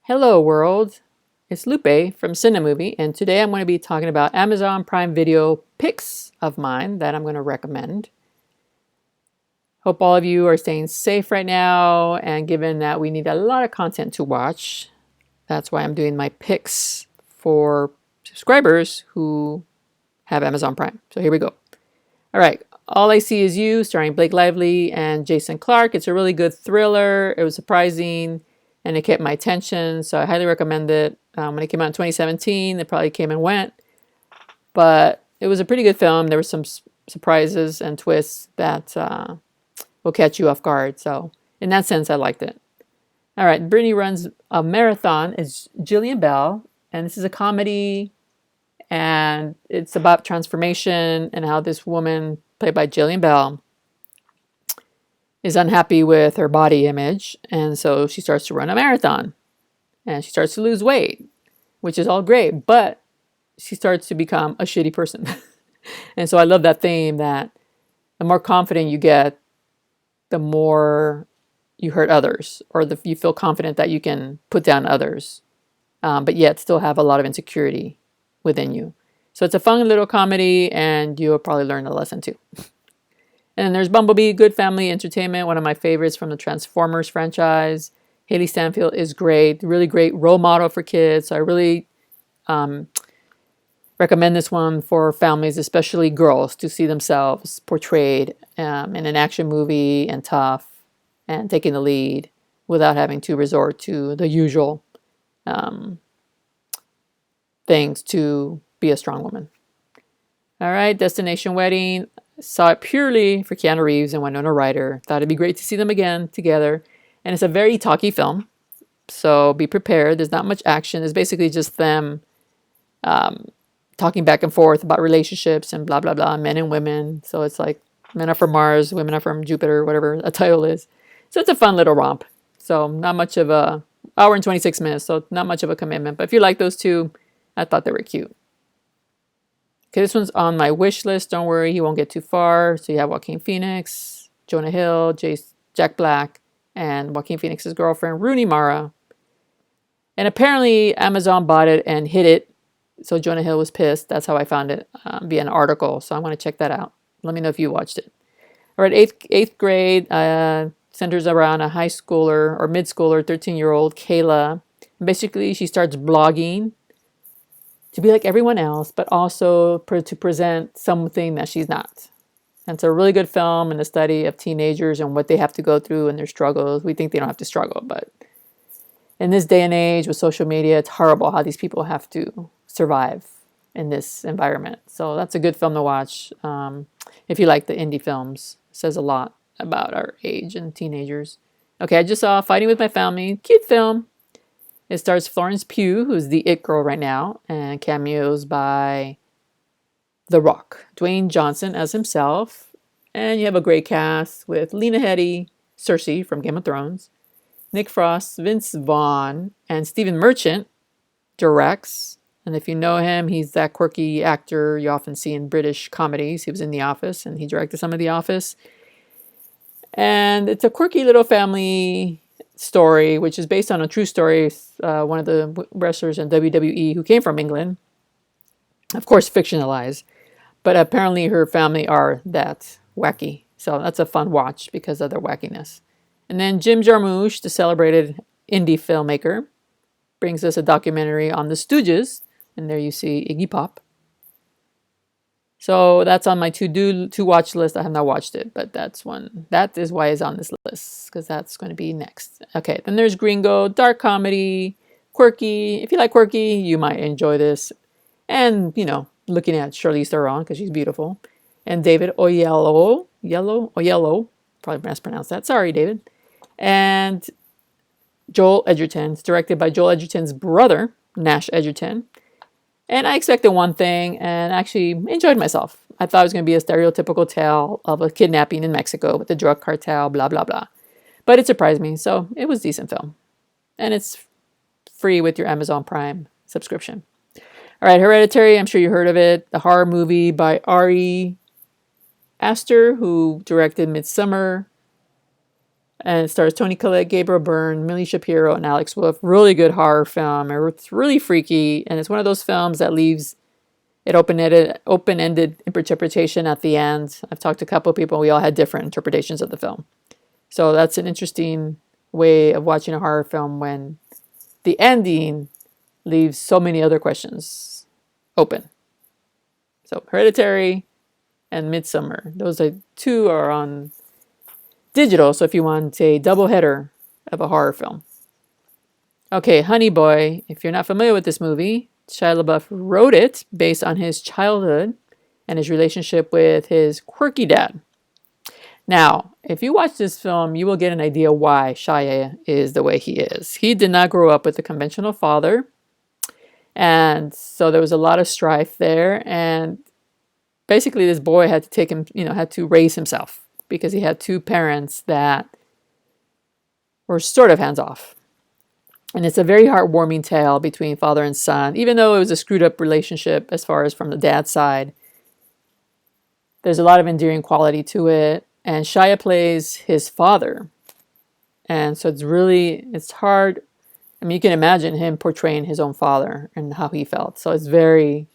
Hello world, it's Lupe from CineMovie, and today I'm going to be talking about Amazon Prime Video picks of mine that I'm going to recommend. Hope all of you are staying safe right now, and given that we need a lot of content to watch, that's why I'm doing my picks for subscribers who have Amazon Prime. So here we go. All right, All I See Is You, starring Blake Lively and Jason Clarke. It's a really good thriller. It was surprising, and it kept my attention, so I highly recommend it. When it came out in 2017, it probably came and went, but it was a pretty good film. There were some surprises and twists that will catch you off guard. So in that sense, I liked it. All right, Brittany runs a marathon. It's Jillian Bell, and this is a comedy, and it's about transformation and how this woman, played by Jillian Bell, is unhappy with her body image, and so she starts to run a marathon, and she starts to lose weight, which is all great, but she starts to become a shitty person. And so I love that theme that the more confident you get, the more you hurt others, or you feel confident that you can put down others, but yet still have a lot of insecurity within you. So it's a fun little comedy, and you'll probably learn a lesson too. And then there's Bumblebee, good family entertainment, one of my favorites from the Transformers franchise. Haley Stanfield is great, really great role model for kids. So I really recommend this one for families, especially girls, to see themselves portrayed in an action movie and tough and taking the lead without having to resort to the usual things to be a strong woman. All right, Destination Wedding. Saw it purely for Keanu Reeves and Winona Ryder. Thought it'd be great to see them again together. And it's a very talky film, so be prepared. There's not much action. It's basically just them talking back and forth about relationships and blah, blah, blah, men and women. So it's like men are from Mars, women are from Jupiter, whatever a title is. So it's a fun little romp. So not much of a, hour and 26 minutes, so not much of a commitment. But if you like those two, I thought they were cute. Okay, this one's on my wish list. Don't worry, he won't get too far. So you have Joaquin Phoenix, Jonah Hill, Jack Black, and Joaquin Phoenix's girlfriend, Rooney Mara. And apparently Amazon bought it and hid it. So Jonah Hill was pissed. That's how I found it via an article. So I'm going to check that out. Let me know if you watched it. All right, eighth grade centers around a high schooler or mid-schooler, 13-year-old Kayla. Basically, she starts blogging to be like everyone else, but also to present something that she's not. And it's a really good film and a study of teenagers and what they have to go through and their struggles. We think they don't have to struggle, but in this day and age with social media, it's horrible how these people have to survive in this environment. So that's a good film to watch. If you like the indie films, it says a lot about our age and teenagers. Okay, I just saw Fighting with My Family. Cute film. It stars Florence Pugh, who's the it girl right now, and cameos by The Rock, Dwayne Johnson as himself. And you have a great cast with Lena Headey, Cersei from Game of Thrones, Nick Frost, Vince Vaughn, and Stephen Merchant directs. And if you know him, he's that quirky actor you often see in British comedies. He was in The Office, and he directed some of The Office. And it's a quirky little family story, which is based on a true story. One of the wrestlers in WWE who came from England, of course fictionalized, but apparently her family are that wacky. So that's a fun watch because of their wackiness. And then Jim Jarmusch, the celebrated indie filmmaker, brings us a documentary on the Stooges, and there you see Iggy Pop. So that's on my to watch list. I have not watched it, but that is why it's on this list, because that's going to be next. Okay, then there's Gringo, dark comedy, quirky. If you like quirky, you might enjoy this. And, looking at Charlize Theron, because she's beautiful. And David Oyelowo, probably mispronounced that. Sorry, David. And Joel Edgerton. It's directed by Joel Edgerton's brother, Nash Edgerton. And I expected one thing and actually enjoyed myself. I thought it was going to be a stereotypical tale of a kidnapping in Mexico with the drug cartel, blah, blah, blah. But it surprised me, so it was a decent film. And it's free with your Amazon Prime subscription. All right, Hereditary, I'm sure you heard of it. The horror movie by Ari Aster, who directed Midsommar. And it stars Toni Collette, Gabriel Byrne, Millie Shapiro, and Alex Wolff. Really good horror film. It's really freaky, and it's one of those films that leaves it open-ended interpretation at the end. I've talked to a couple of people. We all had different interpretations of the film. So that's an interesting way of watching a horror film when the ending leaves so many other questions open. So Hereditary and Midsommar. Those two are on digital. So if you want a double header of a horror film. Okay, Honey Boy. If you're not familiar with this movie, Shia LaBeouf wrote it based on his childhood and his relationship with his quirky dad. Now, if you watch this film, you will get an idea why Shia is the way he is. He did not grow up with a conventional father. And so there was a lot of strife there. And basically this boy had to take him, had to raise himself because he had two parents that were sort of hands off. And it's a very heartwarming tale between father and son, even though it was a screwed up relationship as far as from the dad's side. There's a lot of endearing quality to it. And Shia plays his father. And so it's hard. I mean, you can imagine him portraying his own father and how he felt. So it's very,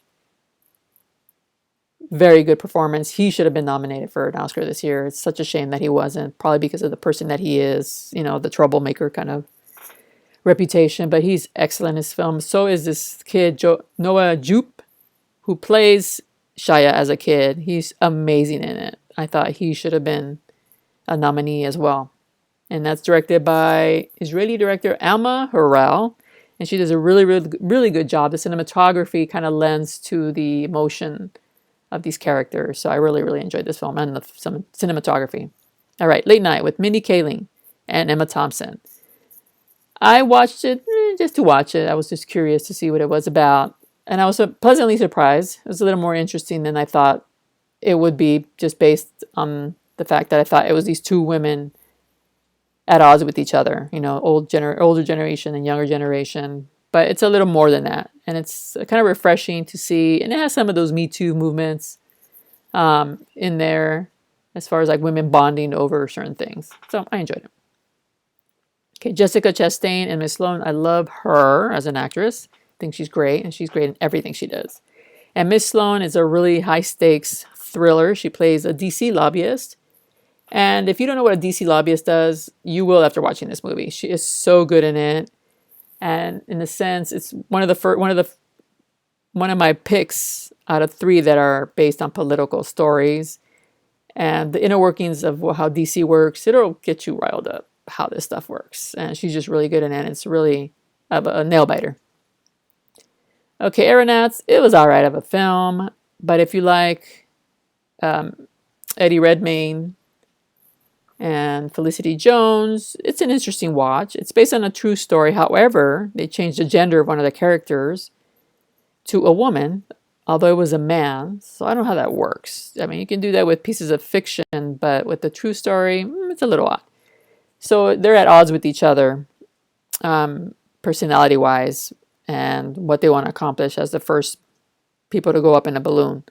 very good performance. He should have been nominated for an Oscar this year. It's such a shame that he wasn't, probably because of the person that he is, the troublemaker kind of reputation. But he's excellent in his film. So is this kid, Noah Jupe, who plays Shia as a kid. He's amazing in it. I thought he should have been a nominee as well. And that's directed by Israeli director Alma Harel. And she does a really, really, really good job. The cinematography kind of lends to the emotion of these characters. So I really, really enjoyed this film and the cinematography. All right, Late Night with Mindy Kaling and Emma Thompson. I watched it just to watch it. I was just curious to see what it was about. And I was pleasantly surprised. It was a little more interesting than I thought it would be, just based on the fact that I thought it was these two women at odds with each other, older generation and younger generation. But it's a little more than that. And it's kind of refreshing to see. And it has some of those Me Too movements in there as far as like women bonding over certain things. So I enjoyed it. Okay, Jessica Chastain and Miss Sloane. I love her as an actress. I think she's great. And she's great in everything she does. And Miss Sloane is a really high stakes thriller. She plays a DC lobbyist. And if you don't know what a DC lobbyist does, you will after watching this movie. She is so good in it. And in a sense, it's one of my picks out of 3 that are based on political stories. And the inner workings of how DC works, it'll get you riled up how this stuff works. And she's just really good in it. It's really a nail biter. Okay, Aeronauts, it was all right of a film. But if you like Eddie Redmayne and Felicity Jones, it's an interesting watch. It's based on a true story. However, they changed the gender of one of the characters to a woman, although it was a man. So I don't know how that works. I mean, you can do that with pieces of fiction, but with the true story, it's a little odd. So they're at odds with each other, personality-wise, and what they want to accomplish as the first people to go up in a balloon.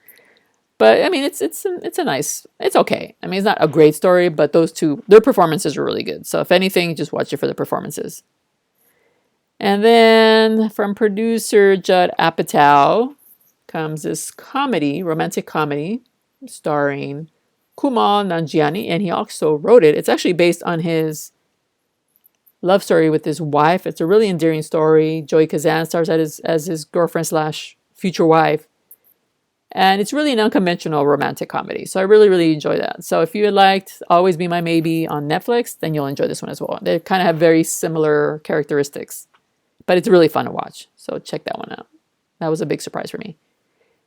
But I mean, it's okay. I mean, it's not a great story, but those two, their performances are really good. So if anything, just watch it for the performances. And then from producer Judd Apatow comes this romantic comedy, starring Kumail Nanjiani, and he also wrote it. It's actually based on his love story with his wife. It's a really endearing story. Joey Kazan stars as his girlfriend / future wife. And it's really an unconventional romantic comedy. So I really, really enjoy that. So if you liked Always Be My Maybe on Netflix, then you'll enjoy this one as well. They kind of have very similar characteristics. But it's really fun to watch. So check that one out. That was a big surprise for me.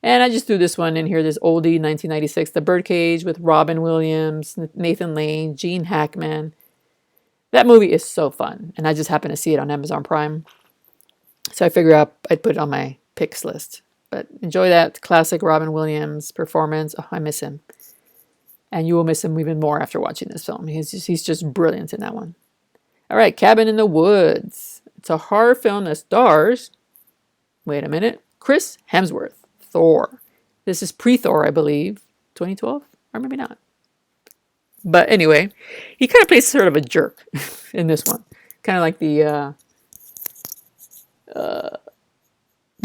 And I just threw this one in here, this oldie 1996, The Birdcage with Robin Williams, Nathan Lane, Gene Hackman. That movie is so fun. And I just happened to see it on Amazon Prime. So I figured I'd put it on my picks list. But enjoy that classic Robin Williams performance. Oh, I miss him. And you will miss him even more after watching this film. He's just brilliant in that one. All right, Cabin in the Woods. It's a horror film that stars, wait a minute, Chris Hemsworth, Thor. This is pre-Thor, I believe. 2012? Or maybe not. But anyway, he kind of plays sort of a jerk in this one, kind of like the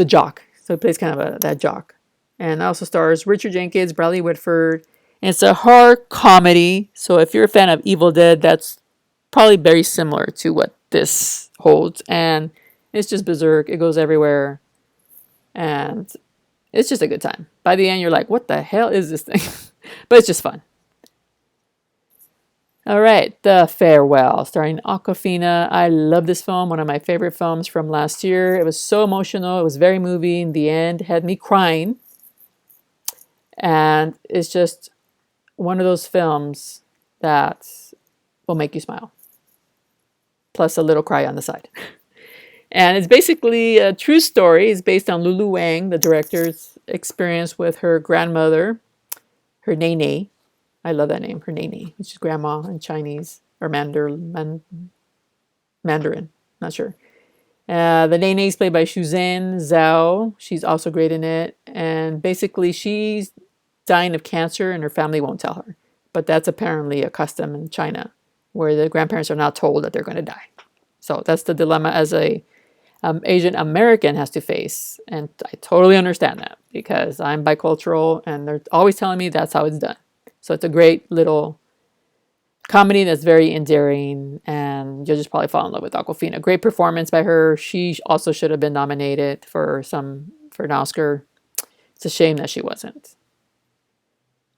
jock. So he plays kind of that jock, and also stars Richard Jenkins, Bradley Whitford. And it's a horror comedy. So if you're a fan of Evil Dead, that's probably very similar to what this holds. And it's just berserk. It goes everywhere, and it's just a good time. By the end, you're like, what the hell is this thing? But it's just fun. All right, The Farewell, starring Awkwafina. I love this film, one of my favorite films from last year. It was so emotional. It was very moving. The end had me crying. And it's just one of those films that will make you smile. Plus a little cry on the side. And it's basically a true story. It's based on Lulu Wang, the director's experience with her grandmother, her Nene. I love that name, her Nene, which is grandma in Chinese or Mandarin, not sure. The Nene is played by Shuzhen Zhao. She's also great in it. And basically, she's dying of cancer and her family won't tell her. But that's apparently a custom in China where the grandparents are not told that they're going to die. So that's the dilemma as a Asian American has to face. And I totally understand that because I'm bicultural and they're always telling me that's how it's done. So it's a great little comedy that's very endearing, and you'll just probably fall in love with Awkwafina. Great performance by her. She also should have been nominated for an Oscar. It's a shame that she wasn't.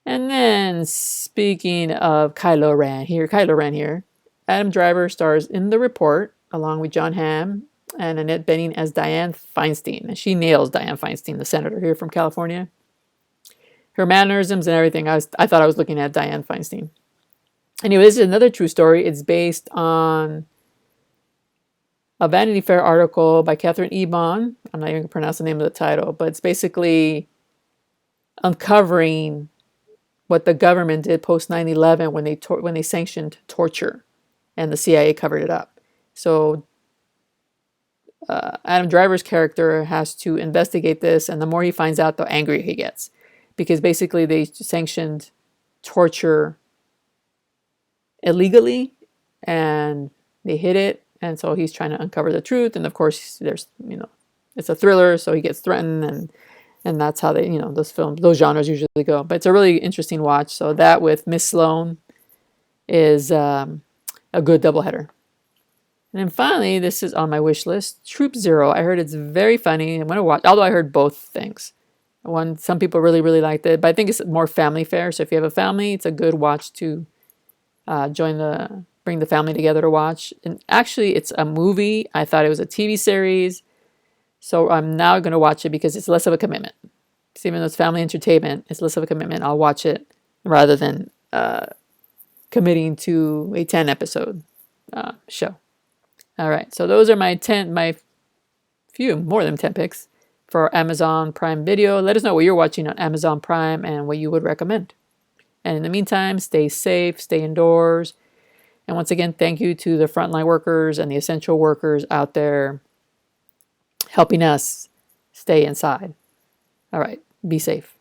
And then speaking of Kylo Ren here, Adam Driver stars in The Report along with John Hamm and Annette Bening as Dianne Feinstein. And she nails Dianne Feinstein, the senator here from California. Her mannerisms and everything, I thought I was looking at Dianne Feinstein. Anyway, this is another true story. It's based on a Vanity Fair article by Catherine Ebon. I'm not even going to pronounce the name of the title, but it's basically uncovering what the government did post 9/11 when they sanctioned torture, and the CIA covered it up. So Adam Driver's character has to investigate this, and the more he finds out, the angrier he gets. Because basically they sanctioned torture illegally and they hid it. And so he's trying to uncover the truth. And of course, there's, it's a thriller, so he gets threatened. And that's how they, those genres usually go. But it's a really interesting watch. So that with Miss Sloane is a good doubleheader. And then finally, this is on my wish list, Troop Zero. I heard it's very funny. I'm going to watch, although I heard both things. Some people really, really liked it, but I think it's more family fare. So if you have a family, it's a good watch to bring the family together to watch. And actually, it's a movie. I thought it was a TV series. So I'm now going to watch it because it's less of a commitment. So even though it's family entertainment, it's less of a commitment. I'll watch it rather than committing to a 10 episode show. All right. So those are my more than 10 picks for Amazon Prime Video. Let us know what you're watching on Amazon Prime and what you would recommend. And in the meantime, stay safe, stay indoors. And once again, thank you to the frontline workers and the essential workers out there helping us stay inside. All right, be safe.